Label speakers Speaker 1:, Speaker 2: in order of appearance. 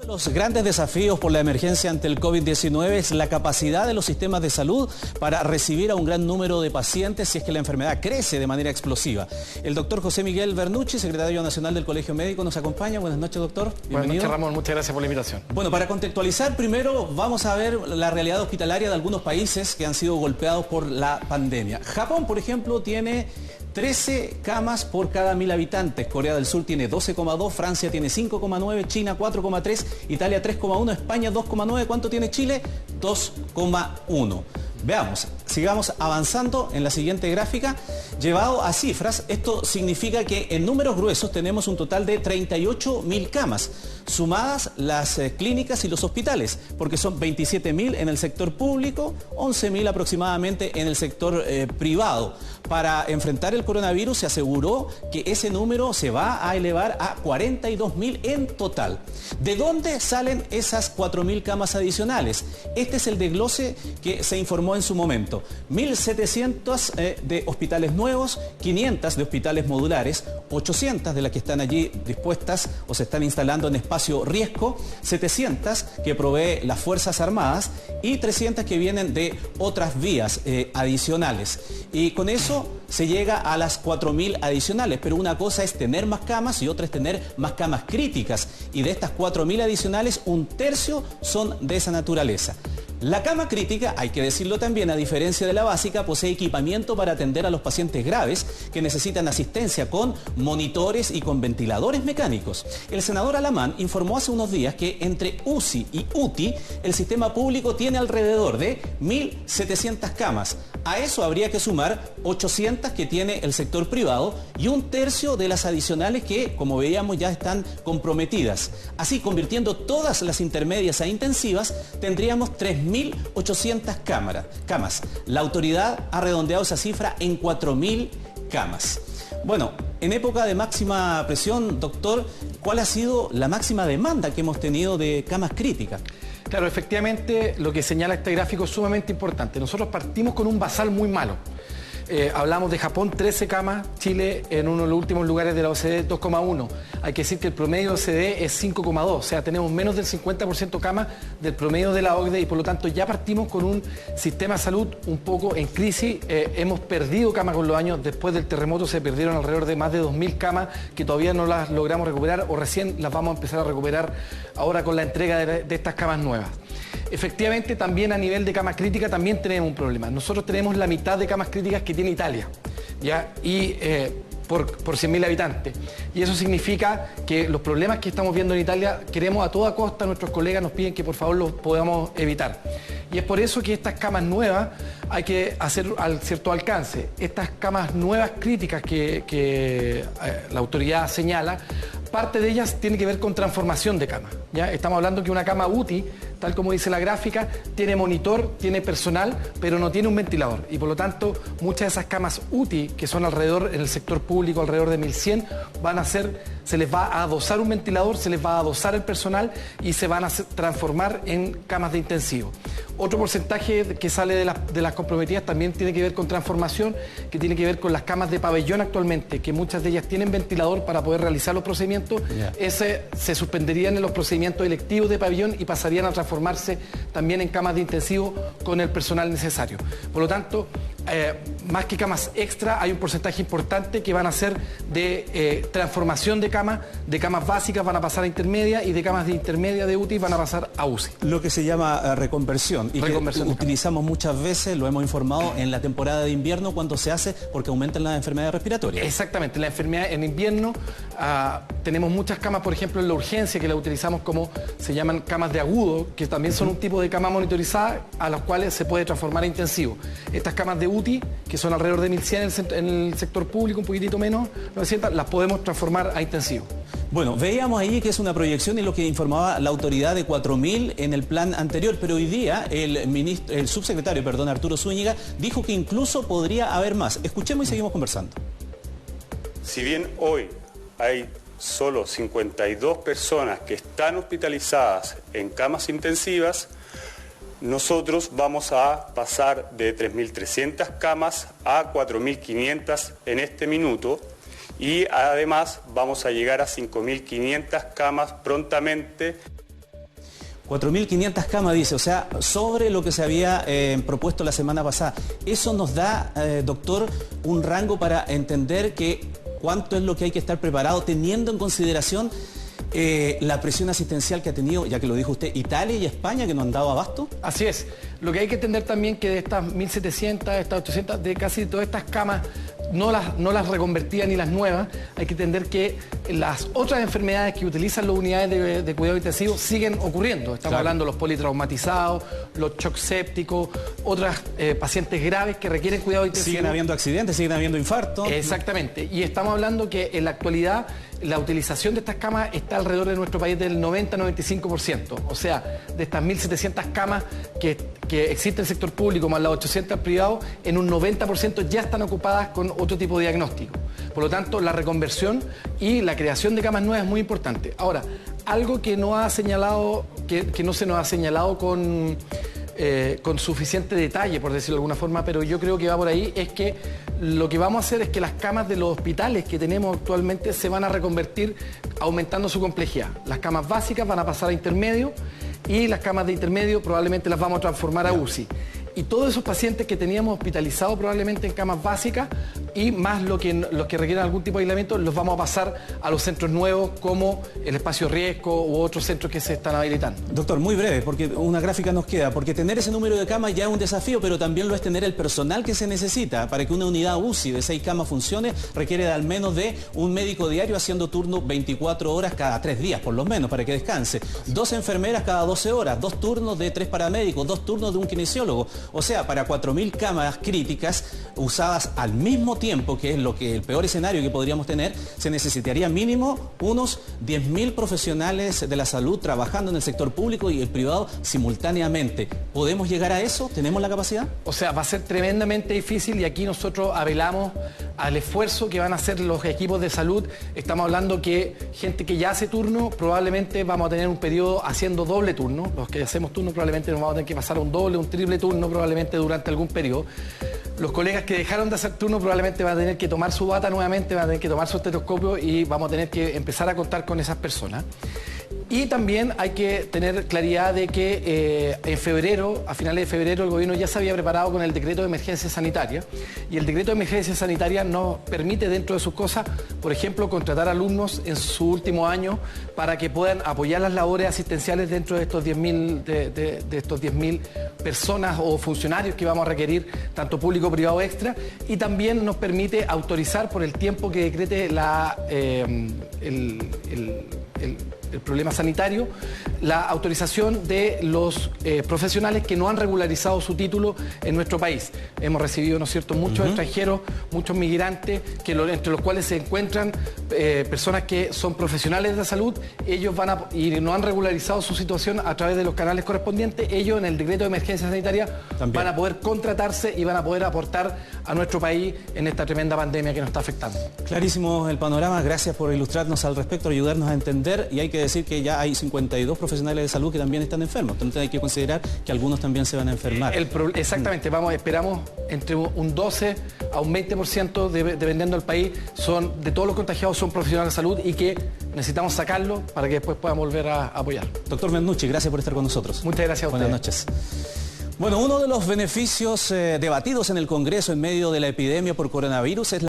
Speaker 1: Los grandes desafíos por la emergencia ante el COVID-19 es la capacidad de los sistemas de salud para recibir a un gran número de pacientes si es que la enfermedad crece de manera explosiva. El doctor José Miguel Bernucci, secretario nacional del Colegio Médico, nos acompaña. Buenas noches, doctor.
Speaker 2: Bienvenido. Buenas noches, Ramón. Muchas gracias por la invitación.
Speaker 1: Bueno, para contextualizar, primero vamos a ver la realidad hospitalaria de algunos países que han sido golpeados por la pandemia. Japón, por ejemplo, tiene 13 camas por cada 1000 habitantes. Corea del Sur tiene 12,2, Francia tiene 5,9, China 4,3, Italia 3,1, España 2,9. ¿Cuánto tiene Chile? 2,1. Veamos, sigamos avanzando en la siguiente gráfica. Llevado a cifras, esto significa que en números gruesos tenemos un total de 38.000 camas, sumadas las clínicas y los hospitales, porque son 27.000 en el sector público, 11.000 aproximadamente en el sector privado. Para enfrentar el coronavirus se aseguró que ese número se va a elevar a 42.000 en total. ¿De dónde salen esas 4.000 camas adicionales? Este es el desglose que se informó en su momento. 1.700 de hospitales nuevos, 500 de hospitales modulares, 800 de las que están allí dispuestas o se están instalando en espacio riesgo, 700 que provee las Fuerzas Armadas y 300 que vienen de otras vías adicionales. Y con eso se llega a las 4.000 adicionales, pero una cosa es tener más camas y otra es tener más camas críticas. Y de estas 4.000 adicionales, un tercio son de esa naturaleza. La cama crítica, hay que decirlo también, a diferencia de la básica, posee equipamiento para atender a los pacientes graves que necesitan asistencia con monitores y con ventiladores mecánicos. El senador Alamán informó hace unos días que entre UCI y UTI el sistema público tiene alrededor de 1.700 camas. A eso habría que sumar 800 que tiene el sector privado y un tercio de las adicionales que, como veíamos, ya están comprometidas. Así, convirtiendo todas las intermedias a intensivas, tendríamos 3.800 camas. La autoridad ha redondeado esa cifra en 4.000 camas. Bueno, en época de máxima presión, doctor, ¿cuál ha sido la máxima demanda que hemos tenido de camas críticas?
Speaker 2: Claro, efectivamente, lo que señala este gráfico es sumamente importante. Nosotros partimos con un basal muy malo. Hablamos de Japón, 13 camas, Chile en uno de los últimos lugares de la OCDE, 2,1. Hay que decir que el promedio de OCDE es 5,2, o sea, tenemos menos del 50% camas del promedio de la OCDE y por lo tanto ya partimos con un sistema de salud un poco en crisis. Hemos perdido camas con los años, después del terremoto se perdieron alrededor de más de 2.000 camas que todavía no las logramos recuperar o recién las vamos a empezar a recuperar ahora con la entrega de estas camas nuevas. Efectivamente, también a nivel de cama crítica también tenemos un problema. Nosotros tenemos la mitad de camas críticas que tiene Italia, ¿ya? Y por 100.000 habitantes. Y eso significa que los problemas que estamos viendo en Italia, queremos a toda costa, nuestros colegas nos piden que por favor los podamos evitar. Y es por eso que estas camas nuevas hay que hacer cierto alcance. Estas camas nuevas críticas que la autoridad señala, parte de ellas tiene que ver con transformación de cama, ¿ya? Estamos hablando que una cama UTI, tal como dice la gráfica, tiene monitor, tiene personal, pero no tiene un ventilador. Y por lo tanto, muchas de esas camas UTI, que son alrededor, en el sector público, alrededor de 1.100, van a ser, se les va a adosar un ventilador, se les va a adosar el personal y se van a transformar en camas de intensivo. Otro porcentaje que sale de las comprometidas también tiene que ver con transformación, que tiene que ver con las camas de pabellón actualmente, que muchas de ellas tienen ventilador para poder realizar los procedimientos. Ese se suspenderían en los procedimientos electivos de pabellón y pasarían a transformarse también en camas de intensivo con el personal necesario. Por lo tanto, más que camas extra, hay un porcentaje importante que van a ser de transformación de camas básicas van a pasar a intermedia y de camas de intermedia de UTI van a pasar a UCI.
Speaker 1: Lo que se llama reconversión y que utilizamos muchas veces, lo hemos informado, en la temporada de invierno cuando se hace porque aumentan las enfermedades respiratorias.
Speaker 2: Exactamente, la enfermedad en invierno tenemos muchas camas, por ejemplo, en la urgencia que la utilizamos como se llaman camas de agudo, que también son un tipo de cama monitorizada a las cuales se puede transformar a intensivo. Estas camas de UTI, que son alrededor de 1.100 en el sector público, un poquitito menos, 900, las podemos transformar a intensivo.
Speaker 1: Bueno, veíamos ahí que es una proyección y lo que informaba la autoridad de 4.000 en el plan anterior, pero hoy día el subsecretario, Arturo Zúñiga, dijo que incluso podría haber más. Escuchemos y seguimos conversando.
Speaker 3: Si bien hoy hay solo 52 personas que están hospitalizadas en camas intensivas, nosotros vamos a pasar de 3.300 camas a 4.500 en este minuto y además vamos a llegar a 5.500 camas prontamente.
Speaker 1: 4.500 camas, dice, o sea, sobre lo que se había propuesto la semana pasada. Eso nos da, doctor, un rango para entender cuánto es lo que hay que estar preparado, teniendo en consideración la presión asistencial que ha tenido, ya que lo dijo usted, Italia y España, que no han dado abasto.
Speaker 2: Así es. Lo que hay que entender también que de estas 1.700, estas 800, de casi todas estas camas, no las reconvertidas ni las nuevas, hay que entender que las otras enfermedades que utilizan las unidades de cuidado intensivo siguen ocurriendo. Estamos hablando de los politraumatizados, los shock sépticos, otras pacientes graves que requieren cuidado intensivo.
Speaker 1: Siguen habiendo accidentes, siguen habiendo infartos.
Speaker 2: Exactamente. Y estamos hablando que en la actualidad la utilización de estas camas está alrededor de nuestro país del 90-95%. O sea, de estas 1.700 camas que existe en el sector público más las 800 privados, en un 90% ya están ocupadas con otro tipo de diagnóstico. Por lo tanto, la reconversión y la creación de camas nuevas es muy importante. Ahora, algo que no ha señalado, que no se nos ha señalado con suficiente detalle, por decirlo de alguna forma, pero yo creo que va por ahí, es que lo que vamos a hacer es que las camas de los hospitales que tenemos actualmente se van a reconvertir aumentando su complejidad. Las camas básicas van a pasar a intermedio y las camas de intermedio probablemente las vamos a transformar a UCI. Y todos esos pacientes que teníamos hospitalizados probablemente en camas básicas y más los que requieren algún tipo de aislamiento, los vamos a pasar a los centros nuevos como el Espacio Riesgo u otros centros que se están habilitando.
Speaker 1: Doctor, muy breve, porque una gráfica nos queda, porque tener ese número de camas ya es un desafío, pero también lo es tener el personal que se necesita. Para que una unidad UCI de 6 camas funcione, requiere de al menos de un médico diario haciendo turno 24 horas cada 3 días, por lo menos, para que descanse. 2 enfermeras cada 12 horas, 2 turnos de 3 paramédicos, 2 turnos de un kinesiólogo. O sea, para 4.000 camas críticas usadas al mismo tiempo, que es el peor escenario que podríamos tener, se necesitaría mínimo unos 10.000 profesionales de la salud trabajando en el sector público y el privado simultáneamente. ¿Podemos llegar a eso? ¿Tenemos la capacidad?
Speaker 2: O sea, va a ser tremendamente difícil y aquí nosotros apelamos al esfuerzo que van a hacer los equipos de salud. Estamos hablando que gente que ya hace turno, probablemente vamos a tener un periodo haciendo doble turno. Los que hacemos turno probablemente nos vamos a tener que pasar a un doble, un triple turno probablemente durante algún periodo. Los colegas que dejaron de hacer turno probablemente van a tener que tomar su bata nuevamente, van a tener que tomar su estetoscopio y vamos a tener que empezar a contar con esas personas. Y también hay que tener claridad de que en febrero, a finales de febrero, el gobierno ya se había preparado con el decreto de emergencia sanitaria y el decreto de emergencia sanitaria nos permite, dentro de sus cosas, por ejemplo, contratar alumnos en su último año para que puedan apoyar las labores asistenciales dentro de estos 10.000 personas o funcionarios que vamos a requerir, tanto público, privado, extra, y también nos permite autorizar por el tiempo que decrete el problema sanitario, la autorización de los profesionales que no han regularizado su título en nuestro país. Hemos recibido, ¿no es cierto?, muchos extranjeros, muchos migrantes, entre los cuales se encuentran personas que son profesionales de la salud. Ellos y no han regularizado su situación a través de los canales correspondientes. Ellos, en el decreto de emergencia sanitaria, también van a poder contratarse y van a poder aportar a nuestro país en esta tremenda pandemia que nos está afectando.
Speaker 1: Clarísimo el panorama. Gracias por ilustrarnos al respecto, ayudarnos a entender, y hay que decir que ya hay 52 profesionales de salud que también están enfermos. Entonces hay que considerar que algunos también se van a enfermar.
Speaker 2: Exactamente, esperamos entre un 12 a un 20% dependiendo del país, de todos los contagiados son profesionales de salud y que necesitamos sacarlo para que después puedan volver a apoyar.
Speaker 1: Doctor Mennucci, gracias por estar con nosotros.
Speaker 2: Muchas gracias a ustedes.
Speaker 1: Buenas noches. Bueno, uno de los beneficios debatidos en el Congreso en medio de la epidemia por coronavirus es